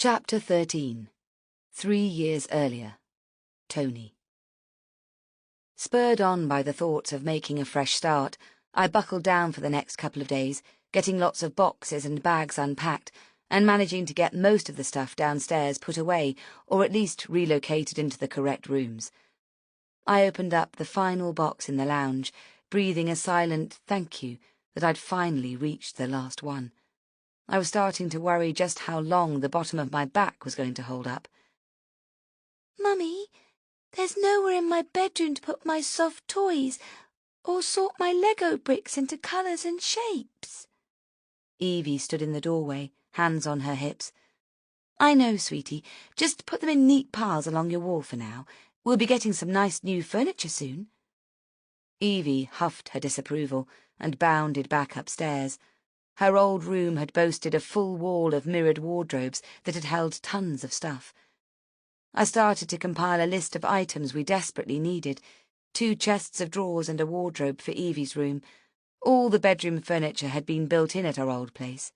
Chapter 13. 3 years earlier. Tony. Spurred on by the thoughts of making a fresh start, I buckled down for the next couple of days, getting lots of boxes and bags unpacked, and managing to get most of the stuff downstairs put away, or at least relocated into the correct rooms. I opened up the final box in the lounge, breathing a silent thank you that I'd finally reached the last one. I was starting to worry just how long the bottom of my back was going to hold up. Mummy, there's nowhere in my bedroom to put my soft toys or sort my Lego bricks into colours and shapes. Evie stood in the doorway, hands on her hips. I know, sweetie. Just put them in neat piles along your wall for now. We'll be getting some nice new furniture soon. Evie huffed her disapproval and bounded back upstairs. Her old room had boasted a full wall of mirrored wardrobes that had held tons of stuff. I started to compile a list of items we desperately needed: 2 chests of drawers and a wardrobe for Evie's room. All the bedroom furniture had been built in at our old place.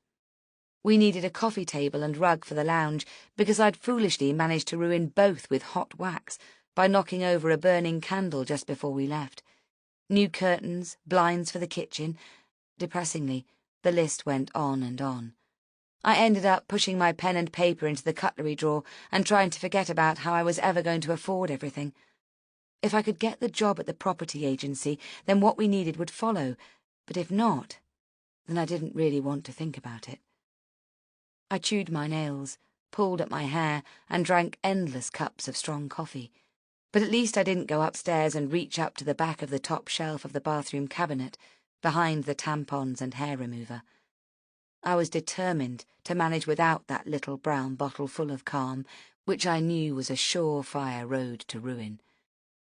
We needed a coffee table and rug for the lounge because I'd foolishly managed to ruin both with hot wax by knocking over a burning candle just before we left. New curtains, blinds for the kitchen. Depressingly, the list went on and on. I ended up pushing my pen and paper into the cutlery drawer and trying to forget about how I was ever going to afford everything. If I could get the job at the property agency, then what we needed would follow, but if not, then I didn't really want to think about it. I chewed my nails, pulled at my hair, and drank endless cups of strong coffee, but at least I didn't go upstairs and reach up to the back of the top shelf of the bathroom cabinet, behind the tampons and hair remover. I was determined to manage without that little brown bottle full of calm, which I knew was a surefire road to ruin.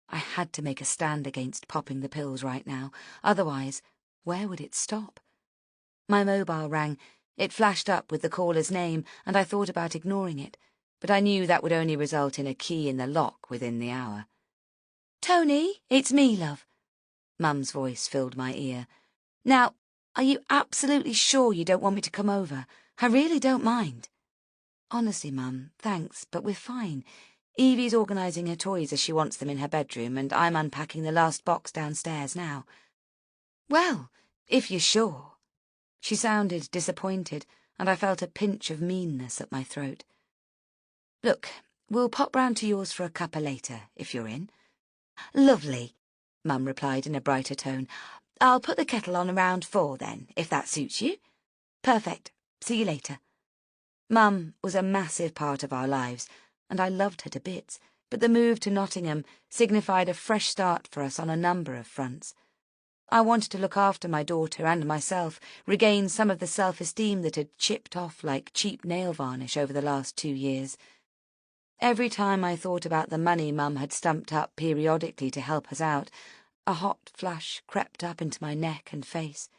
I had to make a stand against popping the pills right now, otherwise, where would it stop? My mobile rang. It flashed up with the caller's name, and I thought about ignoring it, but I knew that would only result in a key in the lock within the hour. Tony, it's me, love. Mum's voice filled my ear. Now, are you absolutely sure you don't want me to come over? I really don't mind. Honestly, Mum, thanks, but we're fine. Evie's organising her toys as she wants them in her bedroom, and I'm unpacking the last box downstairs now. Well, if you're sure. She sounded disappointed, and I felt a pinch of meanness at my throat. Look, we'll pop round to yours for a cuppa later, if you're in. Lovely, Mum replied in a brighter tone. I'll put the kettle on around 4 then, if that suits you. Perfect. See you later. Mum was a massive part of our lives, and I loved her to bits, but the move to Nottingham signified a fresh start for us on a number of fronts. I wanted to look after my daughter and myself, regain some of the self-esteem that had chipped off like cheap nail varnish over the last 2 years. Every time I thought about the money Mum had stumped up periodically to help us out, a hot flush crept up into my neck and face.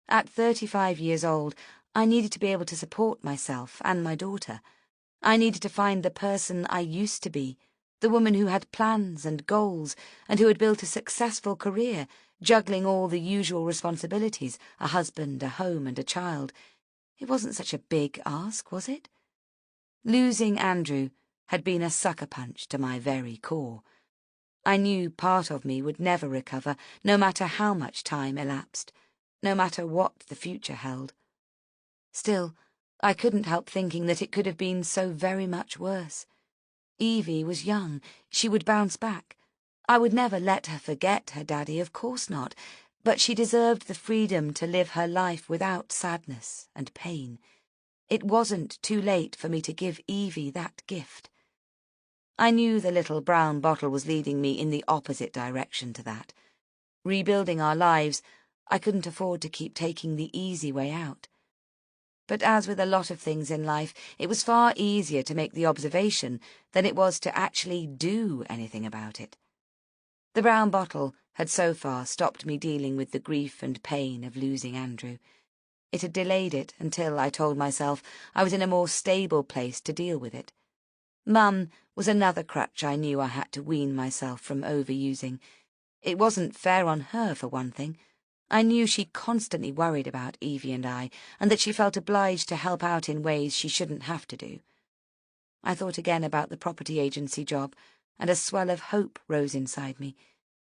At 35 years old, I needed to be able to support myself and my daughter. I needed to find the person I used to be, the woman who had plans and goals and who had built a successful career, juggling all the usual responsibilities, a husband, a home, and a child. It wasn't such a big ask, was it? Losing Andrew had been a sucker punch to my very core. I knew part of me would never recover, no matter how much time elapsed, no matter what the future held. Still, I couldn't help thinking that it could have been so very much worse. Evie was young. She would bounce back. I would never let her forget her daddy, of course not, but she deserved the freedom to live her life without sadness and pain. It wasn't too late for me to give Evie that gift. I knew the little brown bottle was leading me in the opposite direction to that. Rebuilding our lives, I couldn't afford to keep taking the easy way out. But as with a lot of things in life, it was far easier to make the observation than it was to actually do anything about it. The brown bottle had so far stopped me dealing with the grief and pain of losing Andrew. It had delayed it until I told myself I was in a more stable place to deal with it. Mum was another crutch I knew I had to wean myself from overusing. It wasn't fair on her, for one thing. I knew she constantly worried about Evie and I, and that she felt obliged to help out in ways she shouldn't have to do. I thought again about the property agency job, and a swell of hope rose inside me.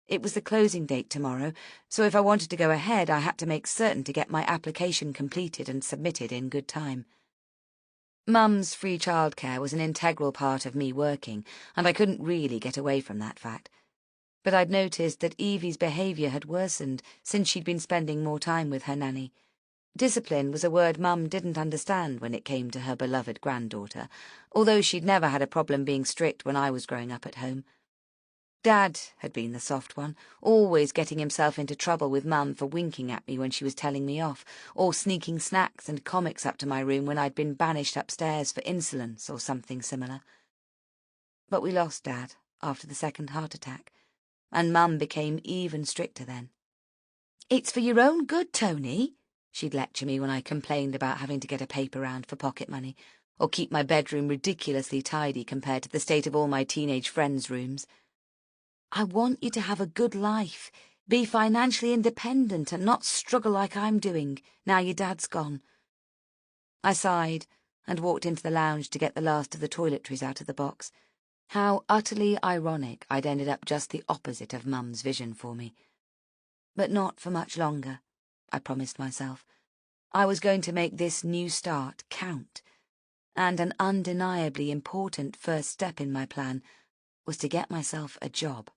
It was the closing date tomorrow, so if I wanted to go ahead, I had to make certain to get my application completed and submitted in good time. Mum's free childcare was an integral part of me working, and I couldn't really get away from that fact. But I'd noticed that Evie's behaviour had worsened since she'd been spending more time with her nanny. Discipline was a word Mum didn't understand when it came to her beloved granddaughter, although she'd never had a problem being strict when I was growing up at home. Dad had been the soft one, always getting himself into trouble with Mum for winking at me when she was telling me off, or sneaking snacks and comics up to my room when I'd been banished upstairs for insolence or something similar. But we lost Dad after the second heart attack, and Mum became even stricter then. "It's for your own good, Tony," she'd lecture me when I complained about having to get a paper round for pocket money, or keep my bedroom ridiculously tidy compared to the state of all my teenage friends' rooms. "I want you to have a good life, be financially independent and not struggle like I'm doing, now your dad's gone." I sighed and walked into the lounge to get the last of the toiletries out of the box. How utterly ironic I'd ended up just the opposite of Mum's vision for me. But not for much longer, I promised myself. I was going to make this new start count, and an undeniably important first step in my plan was to get myself a job.